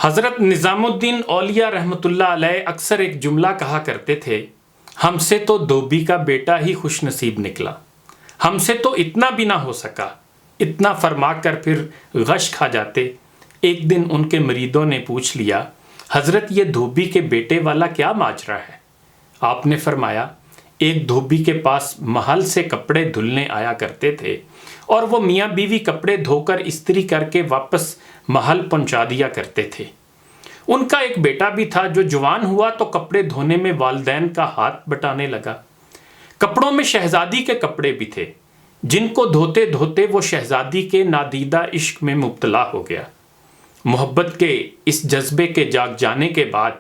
حضرت نظام الدین اولیاء رحمۃ اللہ علیہ اکثر ایک جملہ کہا کرتے تھے، ہم سے تو دھوبی کا بیٹا ہی خوش نصیب نکلا، ہم سے تو اتنا بھی نہ ہو سکا۔ اتنا فرما کر پھر غش کھا جاتے۔ ایک دن ان کے مریدوں نے پوچھ لیا، حضرت یہ دھوبی کے بیٹے والا کیا ماجرا ہے؟ آپ نے فرمایا، ایک دھوبی کے پاس محل سے کپڑے دھلنے آیا کرتے تھے اور وہ میاں بیوی کپڑے دھو کر استری کر کے واپس محل پہنچا دیا کرتے تھے۔ ان کا ایک بیٹا بھی تھا جو جوان ہوا تو کپڑے دھونے میں والدین کا ہاتھ بٹانے لگا۔ کپڑوں میں شہزادی کے کپڑے بھی تھے، جن کو دھوتے دھوتے وہ شہزادی کے نادیدہ عشق میں مبتلا ہو گیا۔ محبت کے اس جذبے کے جاگ جانے کے بعد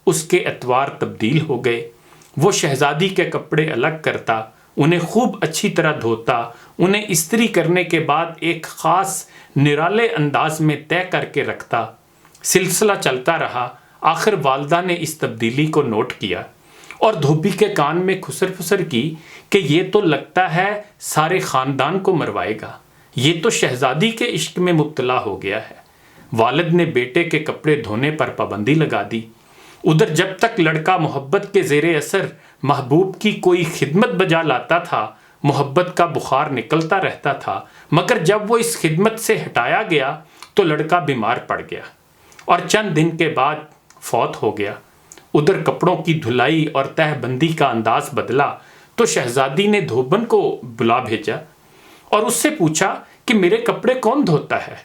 اس کے اطوار تبدیل ہو گئے۔ وہ شہزادی کے کپڑے الگ کرتا، انہیں خوب اچھی طرح دھوتا، انہیں استری کرنے کے بعد ایک خاص نرالے انداز میں طے کر کے رکھتا۔ سلسلہ چلتا رہا۔ آخر والدہ نے اس تبدیلی کو نوٹ کیا اور دھوبی کے کان میں خسر پھسر کی کہ یہ تو لگتا ہے سارے خاندان کو مروائے گا، یہ تو شہزادی کے عشق میں مبتلا ہو گیا ہے۔ والد نے بیٹے کے کپڑے دھونے پر پابندی لگا دی۔ ادھر جب تک لڑکا محبت کے زیر اثر محبوب کی کوئی خدمت بجا لاتا تھا، محبت کا بخار نکلتا رہتا تھا، مگر جب وہ اس خدمت سے ہٹایا گیا تو لڑکا بیمار پڑ گیا اور چند دن کے بعد فوت ہو گیا۔ ادھر کپڑوں کی دھلائی اور تہ بندی کا انداز بدلا تو شہزادی نے دھوبن کو بلا بھیجا اور اس سے پوچھا کہ میرے کپڑے کون دھوتا ہے؟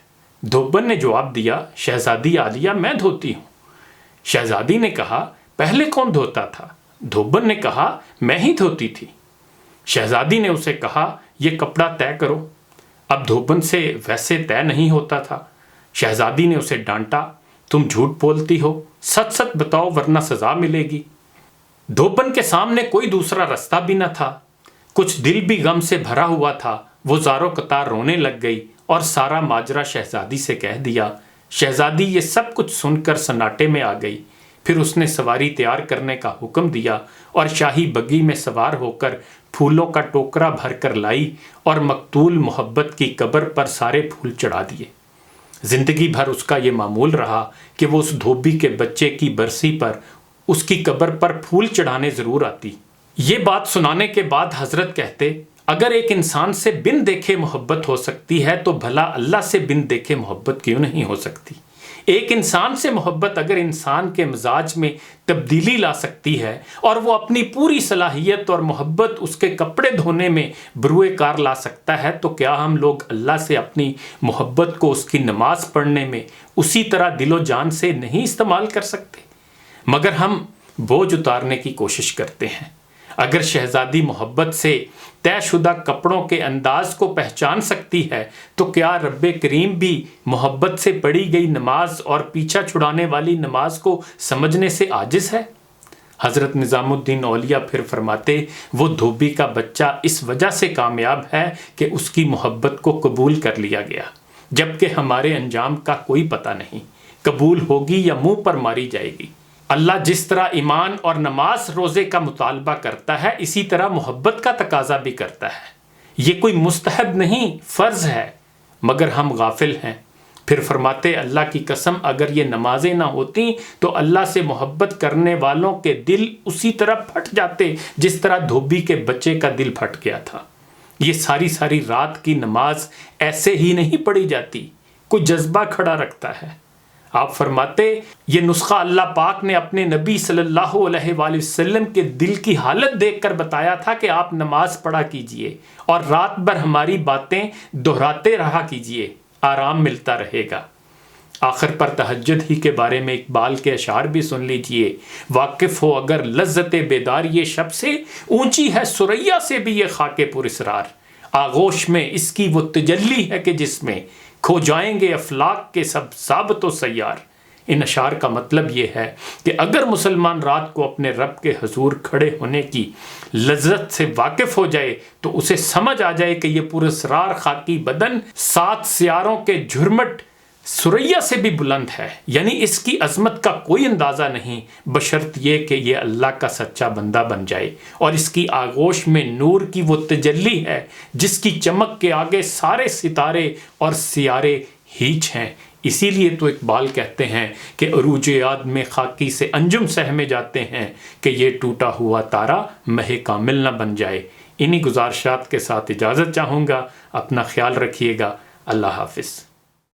دھوبن نے جواب دیا، شہزادی عالیہ میں دھوتی ہوں۔ شہزادی نے کہا، پہلے کون دھوتا تھا؟ دھوبن نے کہا، میں ہی دھوتی تھی۔ شہزادی نے اسے کہا، یہ کپڑا طے کرو۔ اب دھوبن سے ویسے طے نہیں ہوتا تھا۔ شہزادی نے اسے ڈانٹا، تم جھوٹ بولتی ہو، سچ سچ بتاؤ ورنہ سزا ملے گی۔ دھوبن کے سامنے کوئی دوسرا رستہ بھی نہ تھا۔ کچھ دل بھی غم سے بھرا ہوا تھا۔ وہ زاروں قطار رونے لگ گئی اور سارا ماجرا شہزادی سے کہہ دیا۔ شہزادی یہ سب کچھ سن کر سناٹے میں آ گئی۔ پھر اس نے سواری تیار کرنے کا حکم دیا اور شاہی بگی میں سوار ہو کر پھولوں کا ٹوکرا بھر کر لائی اور مقتول محبت کی قبر پر سارے پھول چڑھا دیے۔ زندگی بھر اس کا یہ معمول رہا کہ وہ اس دھوبی کے بچے کی برسی پر اس کی قبر پر پھول چڑھانے ضرور آتی۔ یہ بات سنانے کے بعد حضرت کہتے، اگر ایک انسان سے بن دیکھے محبت ہو سکتی ہے تو بھلا اللہ سے بن دیکھے محبت کیوں نہیں ہو سکتی؟ ایک انسان سے محبت اگر انسان کے مزاج میں تبدیلی لا سکتی ہے اور وہ اپنی پوری صلاحیت اور محبت اس کے کپڑے دھونے میں بروئے کار لا سکتا ہے تو کیا ہم لوگ اللہ سے اپنی محبت کو اس کی نماز پڑھنے میں اسی طرح دل و جان سے نہیں استعمال کر سکتے؟ مگر ہم بوجھ اتارنے کی کوشش کرتے ہیں۔ اگر شہزادی محبت سے طے شدہ کپڑوں کے انداز کو پہچان سکتی ہے تو کیا رب کریم بھی محبت سے پڑھی گئی نماز اور پیچھا چھڑانے والی نماز کو سمجھنے سے عاجز ہے؟ حضرت نظام الدین اولیاء پھر فرماتے، وہ دھوبی کا بچہ اس وجہ سے کامیاب ہے کہ اس کی محبت کو قبول کر لیا گیا، جبکہ ہمارے انجام کا کوئی پتہ نہیں، قبول ہوگی یا منہ پر ماری جائے گی۔ اللہ جس طرح ایمان اور نماز روزے کا مطالبہ کرتا ہے، اسی طرح محبت کا تقاضا بھی کرتا ہے۔ یہ کوئی مستحب نہیں، فرض ہے، مگر ہم غافل ہیں۔ پھر فرماتے، اللہ کی قسم اگر یہ نمازیں نہ ہوتیں تو اللہ سے محبت کرنے والوں کے دل اسی طرح پھٹ جاتے جس طرح دھوبی کے بچے کا دل پھٹ گیا تھا۔ یہ ساری ساری رات کی نماز ایسے ہی نہیں پڑھی جاتی، کوئی جذبہ کھڑا رکھتا ہے۔ آپ فرماتے، یہ نسخہ اللہ پاک نے اپنے نبی صلی اللہ علیہ وآلہ وسلم کے دل کی حالت دیکھ کر بتایا تھا کہ آپ نماز پڑھا کیجئے اور رات بھر ہماری باتیں دہراتے رہا کیجئے، آرام ملتا رہے گا۔ آخر پر تہجد ہی کے بارے میں اقبال کے اشعار بھی سن لیجئے، واقف ہو اگر لذت بیدار یہ شب سے، اونچی ہے ثریا سے بھی یہ خاک پر اسرار۔ آغوش میں اس کی وہ تجلی ہے کہ جس میں کھو جائیں گے افلاک کے سب ثابت و سیار۔ ان اشعار کا مطلب یہ ہے کہ اگر مسلمان رات کو اپنے رب کے حضور کھڑے ہونے کی لذت سے واقف ہو جائے تو اسے سمجھ آ جائے کہ یہ پراسرار خاکی بدن 7 سیاروں کے جھرمٹ ثریا سے بھی بلند ہے، یعنی اس کی عظمت کا کوئی اندازہ نہیں، بشرط یہ کہ یہ اللہ کا سچا بندہ بن جائے، اور اس کی آغوش میں نور کی وہ تجلی ہے جس کی چمک کے آگے سارے ستارے اور سیارے ہیچ ہیں۔ اسی لیے تو اقبال کہتے ہیں کہ عروج یاد میں خاکی سے انجم سہمے جاتے ہیں کہ یہ ٹوٹا ہوا تارا مہ کامل نہ بن جائے۔ انہی گزارشات کے ساتھ اجازت چاہوں گا، اپنا خیال رکھیے گا، اللہ حافظ۔